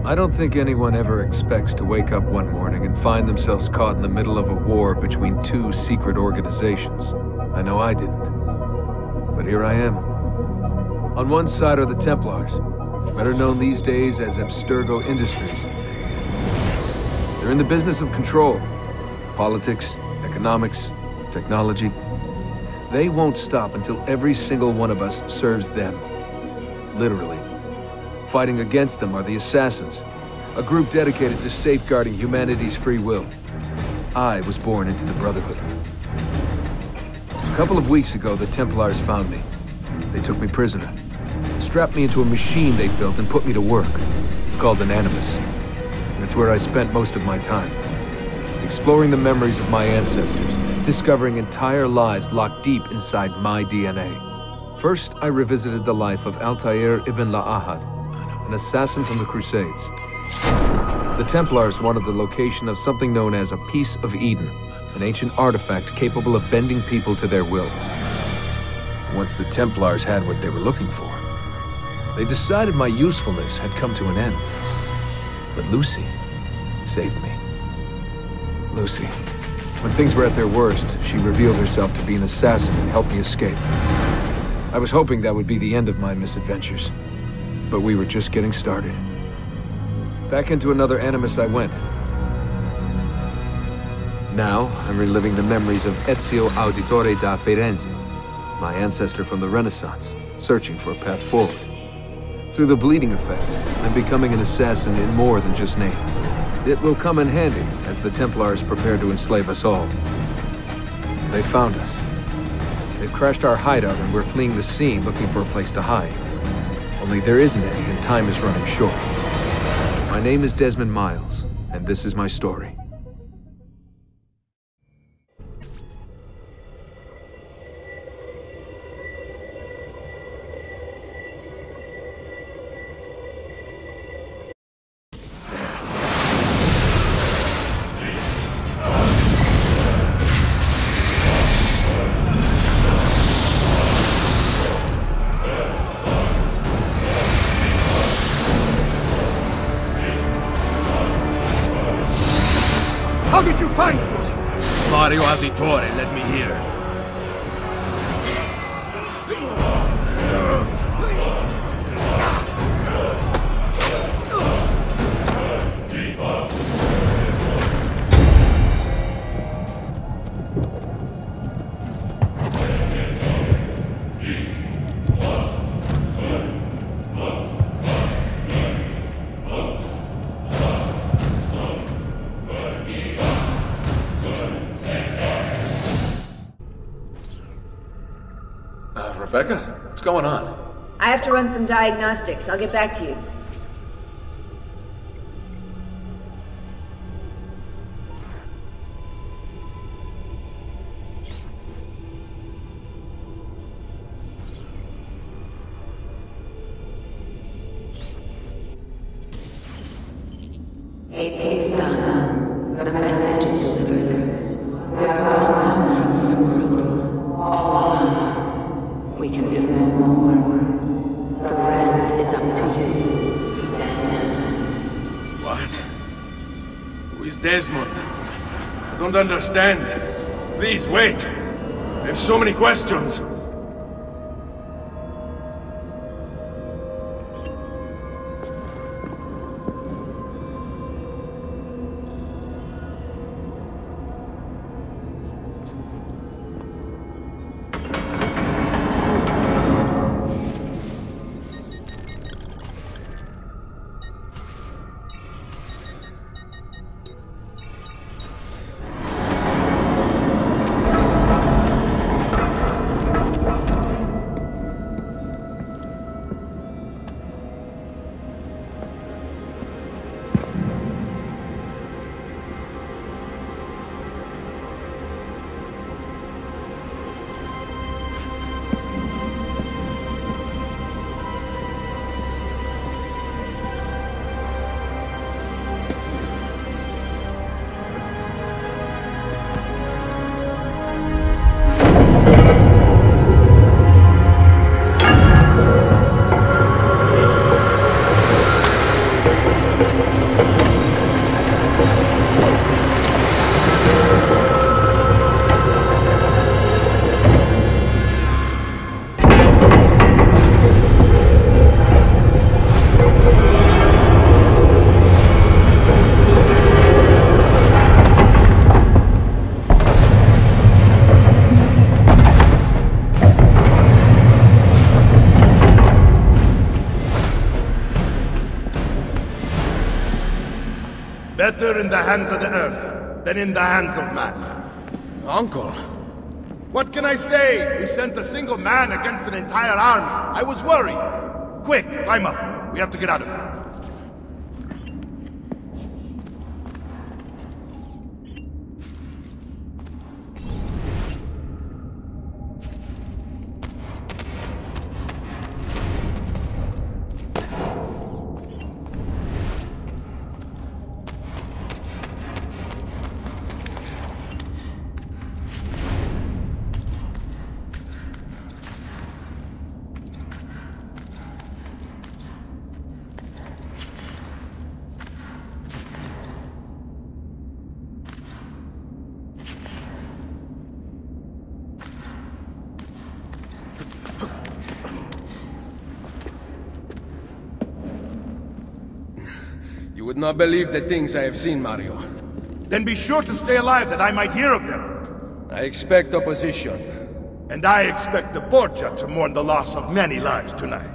I don't think anyone ever expects to wake up one morning and find themselves caught in the middle of a war between two secret organizations. I know I didn't. But here I am. On one side are the Templars, better known these days as Abstergo Industries. They're in the business of control. Politics, economics, technology. They won't stop until every single one of us serves them. Literally. Fighting against them are the Assassins, a group dedicated to safeguarding humanity's free will. I was born into the Brotherhood. A couple of weeks ago, the Templars found me. They took me prisoner, strapped me into a machine they built and put me to work. It's called an Animus. And it's where I spent most of my time. Exploring the memories of my ancestors, discovering entire lives locked deep inside my DNA. First, I revisited the life of Altair ibn La'ahad, an assassin from the Crusades. The Templars wanted the location of something known as a Piece of Eden, an ancient artifact capable of bending people to their will. Once the Templars had what they were looking for, they decided my usefulness had come to an end. But Lucy saved me. Lucy. When things were at their worst, she revealed herself to be an assassin and helped me escape. I was hoping that would be the end of my misadventures. But we were just getting started. Back into another Animus I went. Now, I'm reliving the memories of Ezio Auditore da Firenze, my ancestor from the Renaissance, searching for a path forward. Through the bleeding effect, I'm becoming an assassin in more than just name. It will come in handy as the Templars prepare to enslave us all. They found us. They've crashed our hideout and we're fleeing the scene looking for a place to hide. Only there isn't any, and time is running short. My name is Desmond Miles, and this is my story. How did you find me? Mario Auditore, let me hear. Rebecca, what's going on? I have to run some diagnostics. I'll get back to you. It is done. The message is delivered. We are gone now from this world. All of us. We can do no more. The rest is up to you, Desmond. What? Who is Desmond? I don't understand. Please, wait. I have so many questions. Better in the hands of the Earth than in the hands of man. Uncle. What can I say? We sent a single man against an entire army. I was worried. Quick, climb up. We have to get out of here. You would not believe the things I have seen, Mario. Then be sure to stay alive that I might hear of them. I expect opposition. And I expect the Borgia to mourn the loss of many lives tonight.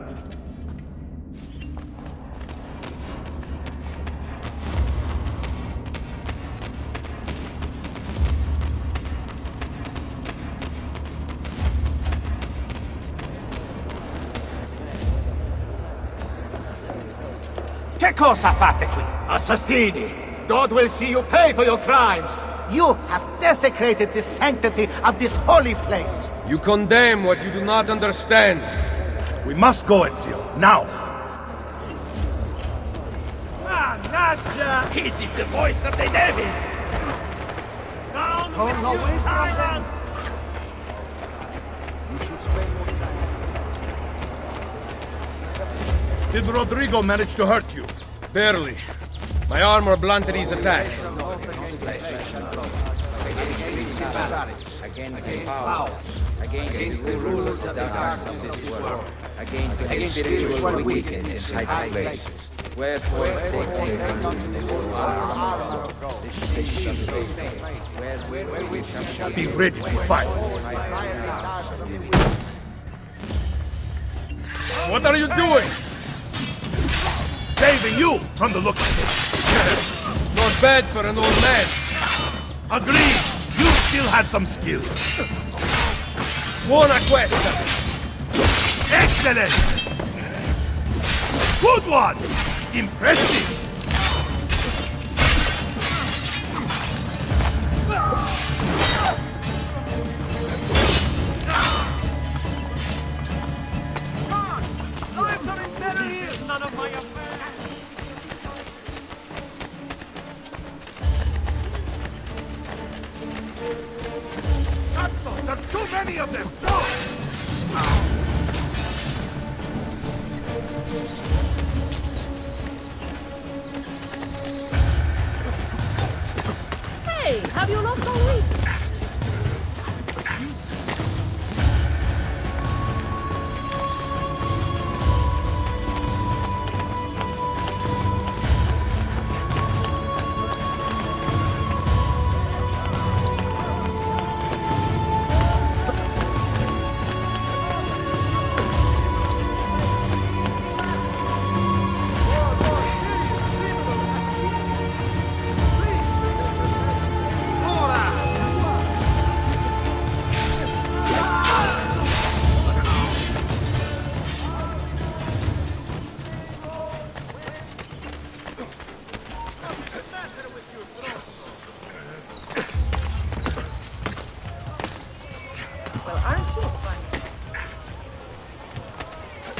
Che cosa fate qui? Assassini! God will see you pay for your crimes! You have desecrated the sanctity of this holy place! You condemn what you do not understand. We must go, Ezio, now! Mannaggia! This is the voice of the devil! Down with you, tyrants! You should spend more time. Did Rodrigo manage to hurt you? Barely. My armor blunted his attack. Against power. Against the rulers of the darkness of this world. Against spiritual wickedness in high places. Wherefore they take unto the whole armor of the shield of faith. Wherefore we shall Be ready to fight. What are you doing? Saving you from the look of it. Not bad for an old man. Agreed. You still have some skill. Buona questa. Excellent. Good one. Impressive. None of my affair! Cazzo, there's too many of them! Go! Hey, have you lost all week?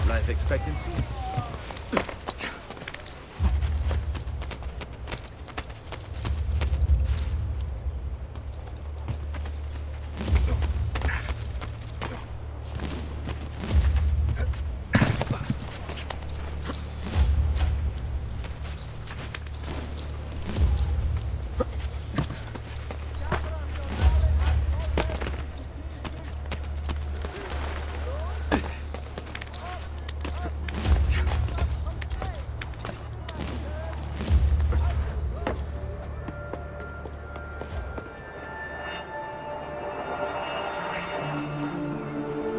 Life expectancy?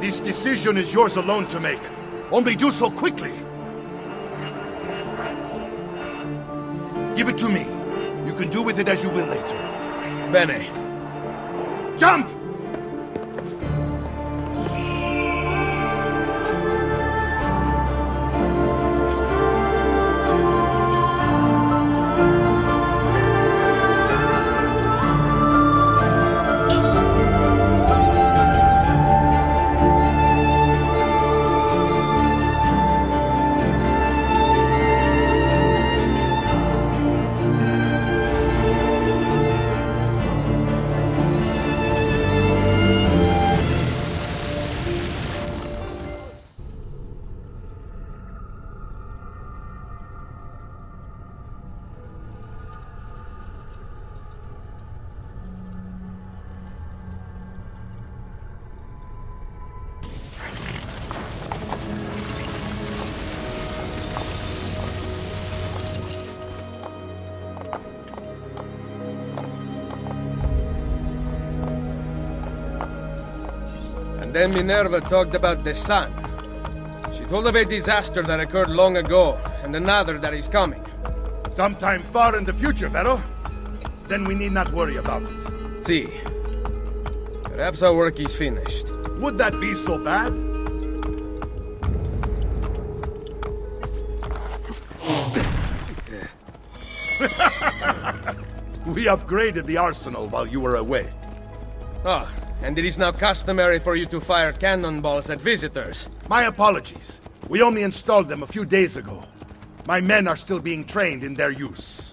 This decision is yours alone to make. Only do so quickly. Give it to me. You can do with it as you will later. Bene. Jump! And then Minerva talked about the sun. She told of a disaster that occurred long ago, and another that is coming. Sometime far in the future, Vero. Then we need not worry about it. See. Perhaps our work is finished. Would that be so bad? We upgraded the arsenal while you were away. Ah, and it is now customary for you to fire cannonballs at visitors. My apologies. We only installed them a few days ago. My men are still being trained in their use.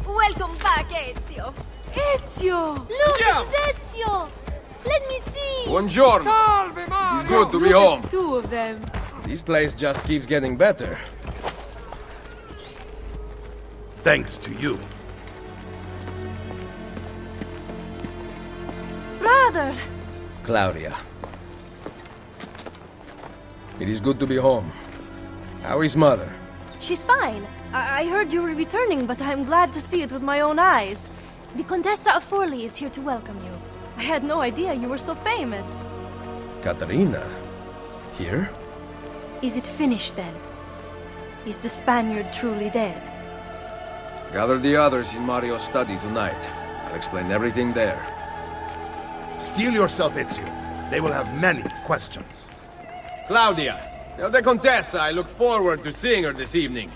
Welcome back, Ezio. Ezio! Look, it's Ezio! Let me see! Buongiorno! Salve, Mario! It's good to be home. Two of them. This place just keeps getting better. Thanks to you. Brother! Claudia. It is good to be home. How is Mother? She's fine. I heard you were returning, but I'm glad to see it with my own eyes. The Contessa of Forli is here to welcome you. I had no idea you were so famous. Caterina? Here? Is it finished then? Is the Spaniard truly dead? Gather the others in Mario's study tonight. I'll explain everything there. Steel yourself, Ezio. They will have many questions. Claudia, tell the Contessa I look forward to seeing her this evening.